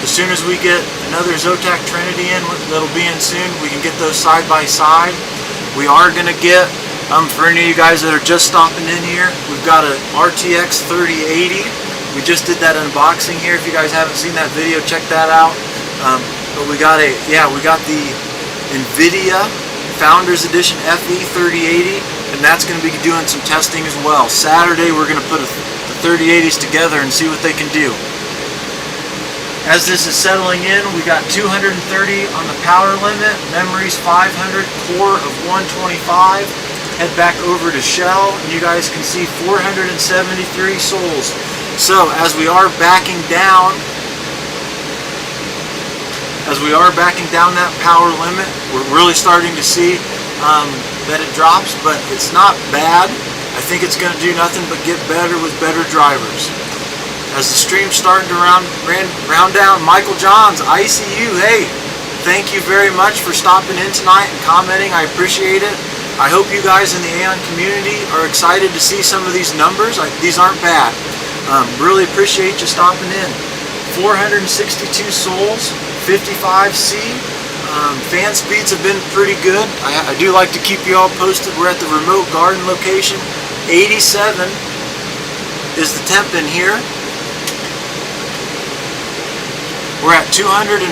As soon as we get another Zotac Trinity in, that'll be in soon, we can get those side by side. We are going to get, for any of you guys that are just stopping in here, we've got a RTX 3080. We just did that unboxing here. If you guys haven't seen that video, check that out. But we got the NVIDIA Founders Edition FE 3080, and that's going to be doing some testing as well. Saturday we're going to put the 3080s together and see what they can do. As this is settling in, we got 230 on the power limit, memory's 500, core of 125. Head back over to shell, and you guys can see 473 souls. So as we are backing down, that power limit, we're really starting to see that it drops, but it's not bad. I think it's going to do nothing but get better with better drivers. As the stream's starting to round down, Michael Johns, ICU, hey, thank you very much for stopping in tonight and commenting. I appreciate it. I hope you guys in the Aion community are excited to see some of these numbers. These aren't bad. Really appreciate you stopping in. 462 souls, 55C. Fan speeds have been pretty good. I do like to keep you all posted. We're at the remote garden location. 87 is the temp in here. We're at 240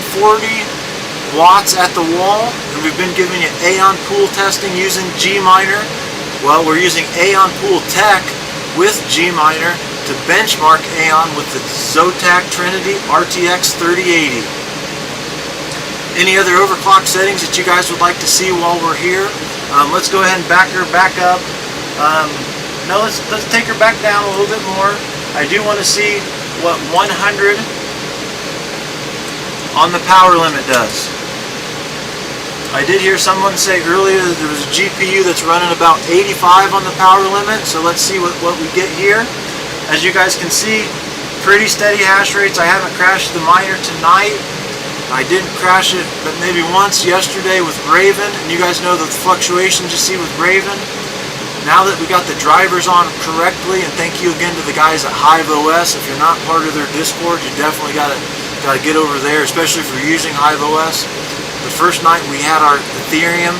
watts at the wall, and we've been giving you aionpool testing using gminer. Well, we're using aionpool.tech with gminer to benchmark Aion with the Zotac Trinity Rtx 3080. Any other overclock settings that you guys would like to see while we're here? Let's go ahead and back her back up. No, let's take her back down a little bit more. I do want to see what 100 on the power limit does. I did hear someone say earlier that there was a GPU that's running about 85 on the power limit, so let's see what we get here. As you guys can see, pretty steady hash rates. I haven't crashed the miner tonight. I didn't crash it but maybe once yesterday with Raven, and you guys know the fluctuations you see with Raven. Now that we got the drivers on correctly, and thank you again to the guys at Hiveos. If you're not part of their Discord, you definitely got to get over there, especially if you're using Hiveos. The first night we had our Ethereum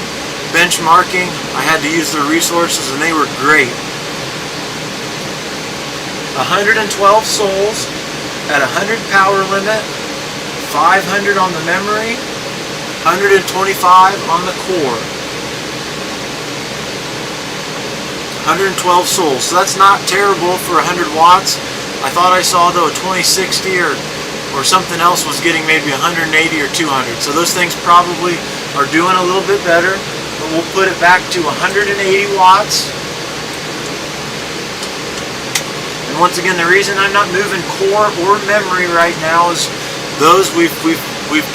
benchmarking, I had to use their resources, and they were great. 112 souls at 100 power limit, 500 on the memory, 125 on the core. 112 souls, so that's not terrible for 100 watts. I thought I saw though a 2060 or something else was getting maybe 180 or 200. So those things probably are doing a little bit better, but we'll put it back to 180 watts. And once again, the reason I'm not moving core or memory right now is those we've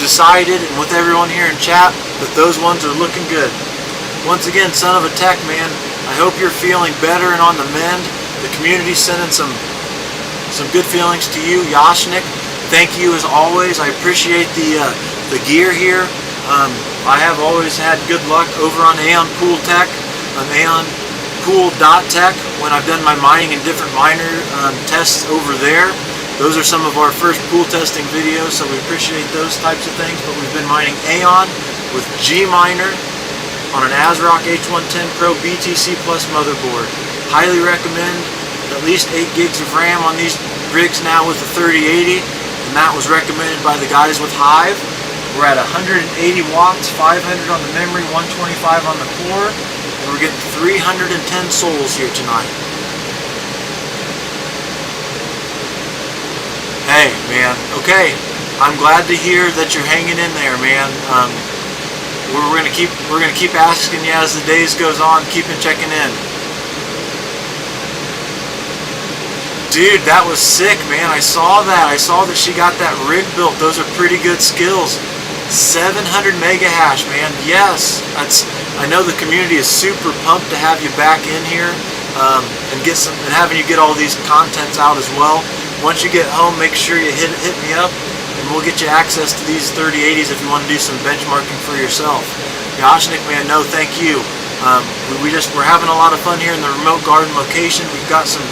decided, and with everyone here in chat, that those ones are looking good. Once again, son of a tech, man, I hope you're feeling better and on the mend. The community's sending some good feelings to you, Yashnik. Thank you as always. I appreciate the gear here. I have always had good luck over on aionpool.tech, aionpool.tech, when I've done my mining and different miner tests over there. Those are some of our first pool testing videos, so we appreciate those types of things. But we've been mining Aion with gminer on an ASRock H110 Pro BTC Plus motherboard. Highly recommend at least 8 gigs of RAM on these rigs now with the 3080, and that was recommended by the guys with HIVE. We're at 180 watts, 500 on the memory, 125 on the core, and we're getting 310 souls here tonight. Hey, man. Okay, I'm glad to hear that you're hanging in there, man. We're gonna keep asking you as the days goes on, keeping checking in. Dude, that was sick, man. I saw that. I saw that she got that rig built. Those are pretty good skills. 700 mega hash, man. Yes, I know the community is super pumped to have you back in here and having you get all these contents out as well. Once you get home, make sure you hit me up. and we'll get you access to these 3080s if you want to do some benchmarking for yourself. Yoshnik, man, no, thank you. We're having a lot of fun here in the remote garden location. We've got some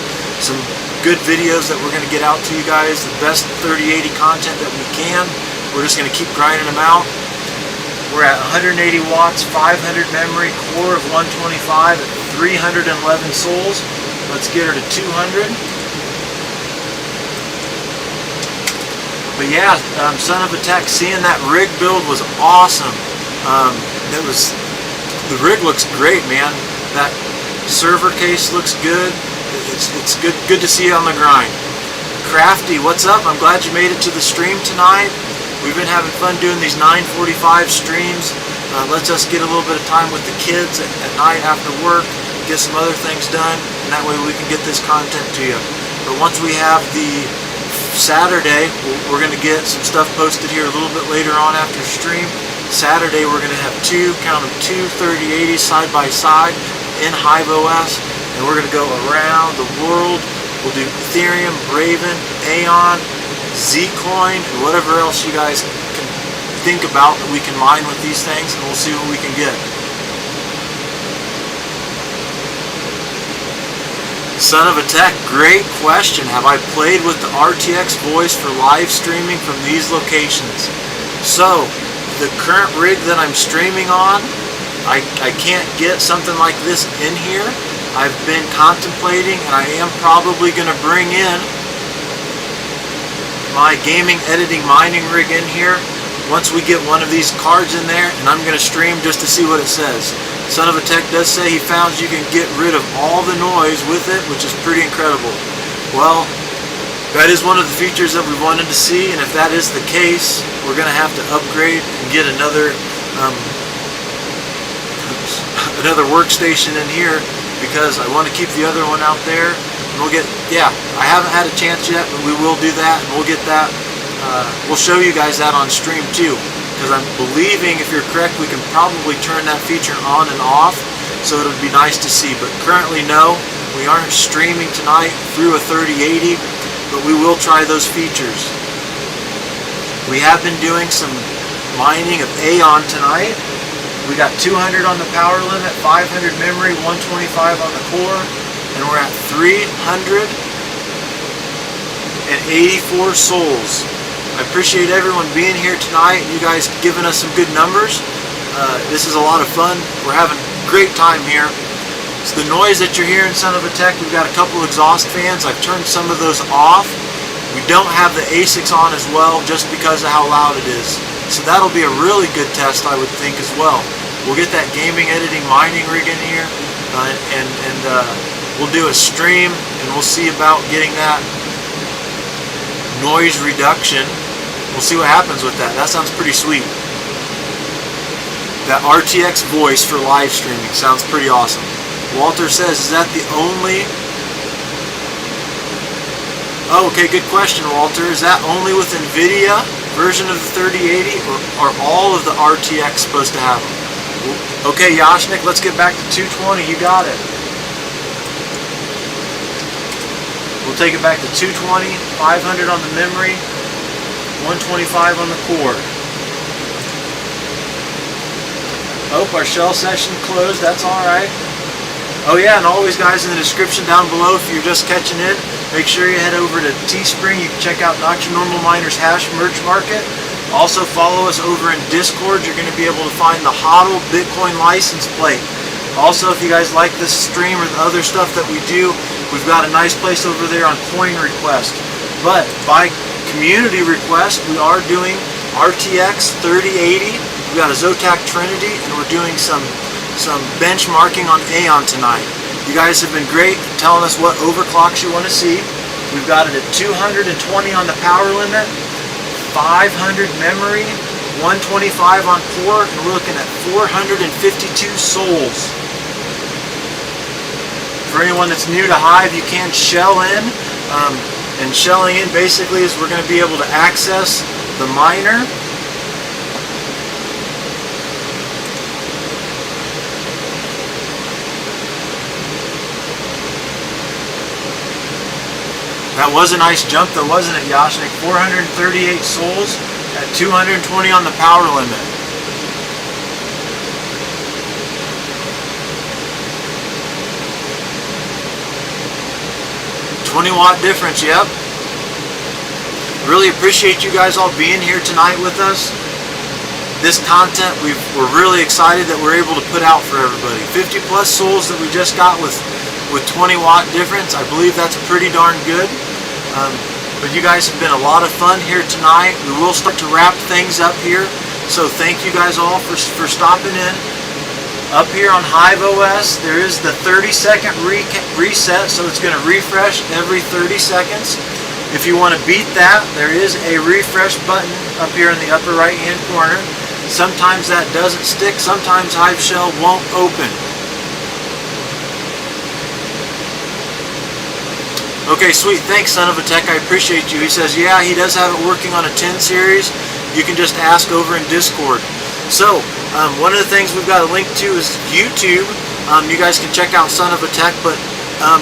good videos that we're going to get out to you guys, the best 3080 content that we can. We're just going to keep grinding them out. We're at 180 watts, 500 memory, core of 125 at 311 souls. Let's get her to 200. But yeah, Son of a Tech, seeing that rig build was awesome. The rig looks great, man. That server case looks good. It's good to see you on the grind. Crafty, what's up? I'm glad you made it to the stream tonight. We've been having fun doing these 9:45 streams. Lets us get a little bit of time with the kids at night after work, get some other things done, and that way we can get this content to you. But once we have the Saturday, we're going to get some stuff posted here a little bit later on after stream. Saturday we're going to have two 3080s side by side in Hiveos, and we're going to go around the world. We'll do Ethereum, Raven, Aion, Zcoin, and whatever else you guys can think about that we can mine with these things, and we'll see what we can get. Son of a Tech, great question. Have I played with the RTX voice for live streaming from these locations? So, the current rig that I'm streaming on, I can't get something like this in here. I've been contemplating, and I am probably going to bring in my gaming editing mining rig in here once we get one of these cards in there, and I'm going to stream just to see what it says. Son of a Tech does say he found you can get rid of all the noise with it, which is pretty incredible. Well, that is one of the features that we wanted to see, and if that is the case, we're going to have to upgrade and get another workstation in here, because I want to keep the other one out there. And we'll get, yeah, I haven't had a chance yet, but we will do that, and we'll get that. We'll show you guys that on stream too, because I'm believing, if you're correct, we can probably turn that feature on and off, so it'll be nice to see. But currently, no, we aren't streaming tonight through a 3080, but we will try those features. We have been doing some mining of Aion tonight. We got 200 on the power limit, 500 memory, 125 on the core, and we're at 384 souls. I appreciate everyone being here tonight and you guys giving us some good numbers. This is a lot of fun. We're having a great time here. So the noise that you're hearing, Son of a Tech, we've got a couple exhaust fans. I've turned some of those off. We don't have the ASICs on as well, just because of how loud it is. So that'll be a really good test, I would think, as well. We'll get that gaming editing mining rig in here, and we'll do a stream, and we'll see about getting that noise reduction. We'll see what happens with that. That sounds pretty sweet. That RTX voice for live streaming sounds pretty awesome. Walter says, is that the only... Oh, okay, good question, Walter. Is that only with NVIDIA version of the 3080, or are all of the RTX supposed to have them? Okay, Yoshnik, let's get back to 220. You got it. We'll take it back to 220, 500 on the memory, 125 on the core. Oh, our shell session closed. That's all right. Oh yeah, and always, guys, in the description down below, if you're just catching in, make sure you head over to Teespring. You can check out Not Your Normal Miners Hash Merch Market. Also follow us over in Discord. You're going to be able to find the HODL Bitcoin license plate. Also, if you guys like this stream or the other stuff that we do, we've got a nice place over there on Coin Request. But by community request, we are doing RTX 3080. We've got a Zotac Trinity, and we're doing some benchmarking on Aion tonight. You guys have been great telling us what overclocks you want to see. We've got it at 220 on the power limit, 500 memory, 125 on core, and we're looking at 452 souls. For anyone that's new to Hive, you can shell in, and shelling in basically is we're going to be able to access the miner. That was a nice jump though, wasn't it, Yashnik? 438 souls at 220 on the power limit. $20 difference, yep. Really appreciate you guys all being here tonight with us. This content, we're really excited that we're able to put out for everybody. 50 plus souls that we just got with 20 watt difference. I believe that's pretty darn good. But you guys have been a lot of fun here tonight. We will start to wrap things up here. So thank you guys all for stopping in. Up here on Hiveos, there is the 30-second reset, so it's going to refresh every 30 seconds. If you want to beat that, there is a refresh button up here in the upper right-hand corner. Sometimes that doesn't stick, sometimes Hive Shell won't open. Okay, sweet, thanks Son of a Tech, I appreciate you. He says, yeah, he does have it working on a 10 series. You can just ask over in Discord. So, one of the things we've got a link to is YouTube. You guys can check out Son of a Tech, but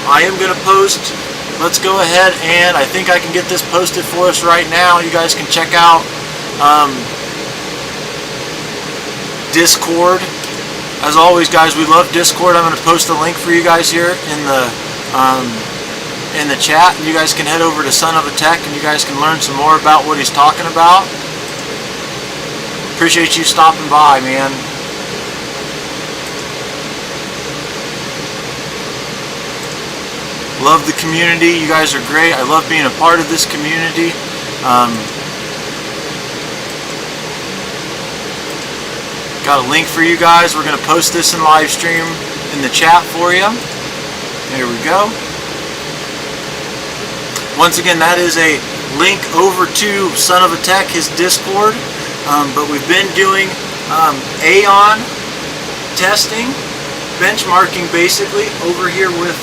I am going to post. Let's go ahead and I think I can get this posted for us right now. You guys can check out Discord. As always, guys, we love Discord. I'm going to post a link for you guys here in the chat, and you guys can head over to Son of a Tech and you guys can learn some more about what he's talking about. Appreciate you stopping by, man. Love the community. You guys are great. I love being a part of this community. Got a link for you guys. We're going to post this in live stream in the chat for you. There we go. Once again, that is a link over to Son of a Tech, his Discord. But we've been doing Aion testing, benchmarking basically over here with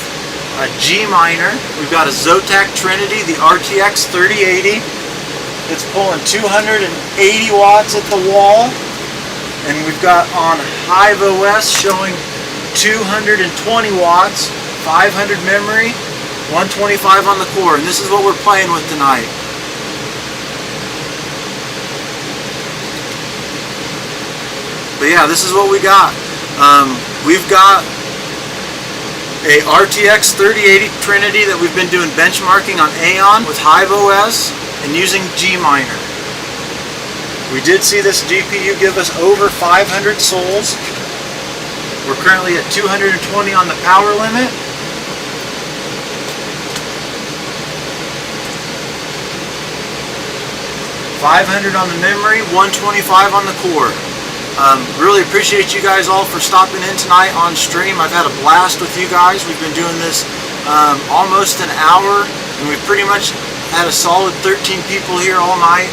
a gminer. We've got a Zotac Trinity, the Rtx 3080. It's pulling 280 watts at the wall. And we've got on Hiveos showing 220 watts, 500 memory, 125 on the core. And this is what we're playing with tonight. But yeah, this is what we got. We've got a RTX 3080 Trinity that we've been doing benchmarking on Aion with Hiveos and using gminer. We did see this GPU give us over 500 souls. We're currently at 220 on the power limit. $500 on the memory, 125 on the core. Really appreciate you guys all for stopping in tonight on stream. I've had a blast with you guys. We've been doing this almost an hour, and we've pretty much had a solid 13 people here all night.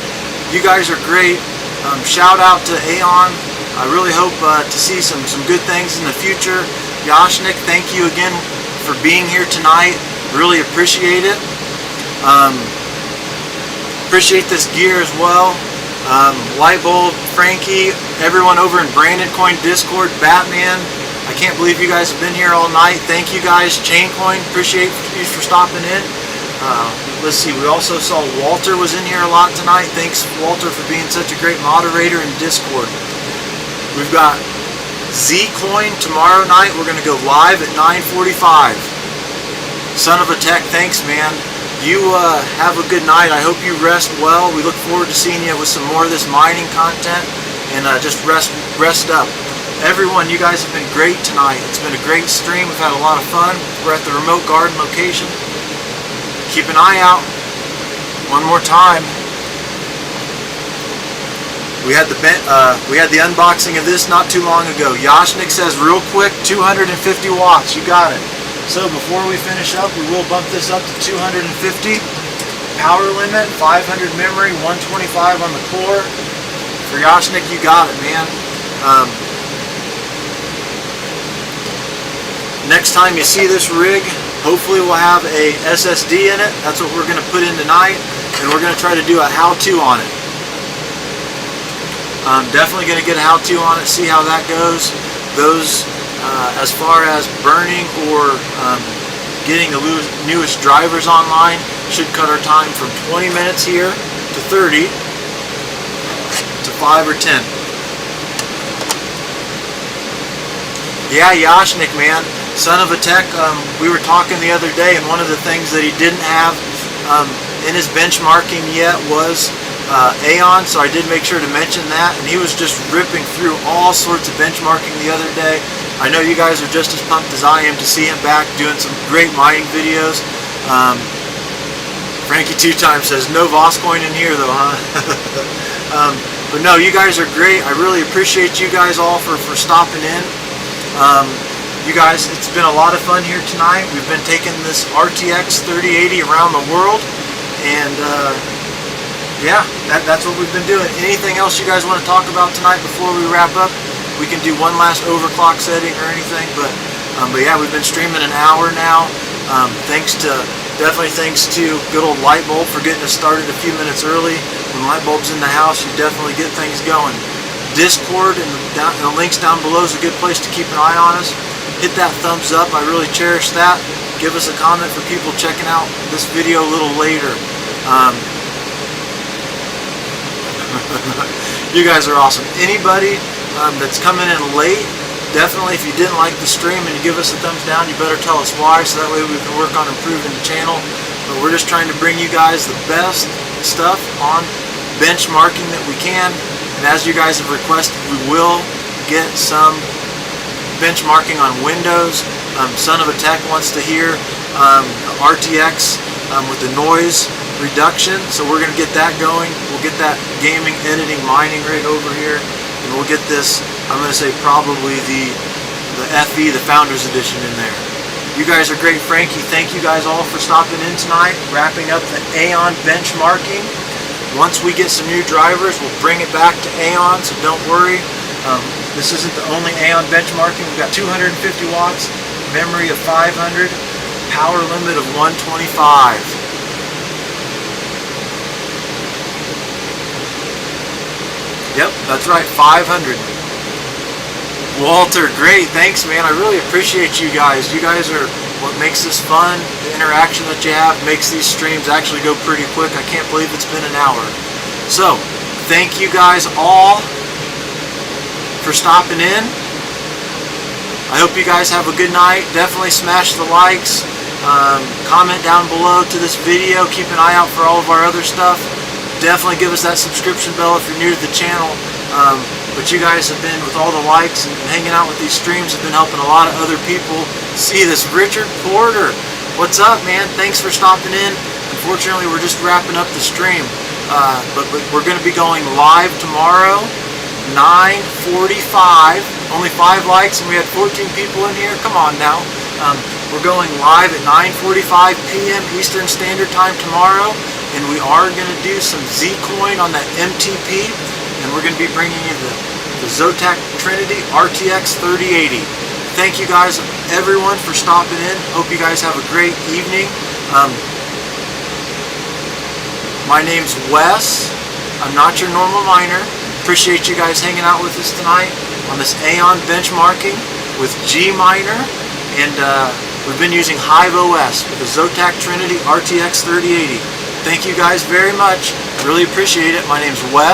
You guys are great. Shout out to Aion. I really hope to see some good things in the future. Yashnik, thank you again for being here tonight. Really appreciate it. Appreciate this gear as well. Lightbulb, Frankie, everyone over in Brandon Coin Discord, Batman. I can't believe you guys have been here all night. Thank you guys. Chaincoin, appreciate you for stopping in. Let's see, we also saw Walter was in here a lot tonight. Thanks, Walter, for being such a great moderator in Discord. We've got Zcoin tomorrow night. We're going to go live at 9:45. Son of a Tech, thanks, man. You have a good night. I hope you rest well. We look forward to seeing you with some more of this mining content, and just rest up. Everyone, you guys have been great tonight. It's been a great stream. We've had a lot of fun. We're at the remote garden location. Keep an eye out. One more time. We had the unboxing of this not too long ago. Yashnik says real quick, 250 watts. You got it. So before we finish up, we will bump this up to 250. Power limit, 500 memory, 125 on the core. For Yashnik, you got it, man. Next time you see this rig, hopefully we'll have a SSD in it. That's what we're going to put in tonight, and we're going to try to do a how-to on it. Definitely going to get a how-to on it, see how that goes. As far as burning or getting the newest drivers online, Should cut our time from 20 minutes here to 30 to 5 or 10. Yeah, Yashnik, man, son of a tech. We were talking the other day, and one of the things that he didn't have in his benchmarking yet was Aion, so I did make sure to mention that, and he was just ripping through all sorts of benchmarking the other day. I know you guys are just as pumped as I am to see him back doing some great mining videos. Frankie 2 Times says, no Voscoin in here though, huh? But no, you guys are great. I really appreciate you guys all for stopping in. You guys, it's been a lot of fun here tonight. We've been taking this RTX 3080 around the world, and yeah, that's what we've been doing. Anything else you guys want to talk about tonight before we wrap up? We can do one last overclock setting or anything, but yeah, we've been streaming an hour now. Definitely thanks to good old Lightbulb for getting us started a few minutes early. When Lightbulb's in the house, you definitely get things going. Discord and the links down below is a good place to keep an eye on us. Hit that thumbs up, I really cherish that. Give us a comment for people checking out this video a little later. You guys are awesome. Anybody that's coming in late, definitely if you didn't like the stream and you give us a thumbs down, you better tell us why, so that way we can work on improving the channel. But we're just trying to bring you guys the best stuff on benchmarking that we can, and as you guys have requested, we will get some benchmarking on Windows. Son of a Tech wants to hear RTX with the noise reduction, so we're going to get that going. We'll get that gaming, editing, mining rig over here, and we'll get this, I'm going to say probably the FE, the Founders Edition in there. You guys are great. Frankie, thank you guys all for stopping in tonight. Wrapping up the Aion benchmarking. Once we get some new drivers, we'll bring it back to Aion, so don't worry. This isn't the only Aion benchmarking. We've got 250 watts, memory of 500, power limit of 125. Yep, that's right, 500. Walter, great, thanks man. I really appreciate you guys. You guys are what makes this fun. The interaction that you have makes these streams actually go pretty quick. I can't believe it's been an hour. So, thank you guys all for stopping in. I hope you guys have a good night. Definitely smash the likes. Comment down below to this video. Keep an eye out for all of our other stuff. Definitely give us that subscription bell if you're new to the channel. But you guys have been, with all the likes and hanging out with these streams, have been helping a lot of other people see this. Richard Porter, what's up, man? Thanks for stopping in. Unfortunately, we're just wrapping up the stream. But we're going to be going live tomorrow, 9:45. Only 5 likes, and we had 14 people in here. Come on now. We're going live at 9:45 p.m. Eastern Standard Time tomorrow, and we are going to do some Zcoin on that MTP, and we're going to be bringing you the Zotac Trinity Rtx 3080. Thank you guys, everyone, for stopping in. Hope you guys have a great evening. My name's Wes. I'm not your normal miner. Appreciate you guys hanging out with us tonight on this Aion benchmarking with gminer, and we've been using Hiveos with the Zotac Trinity Rtx 3080. Thank you guys very much. Really appreciate it. My name's Wes.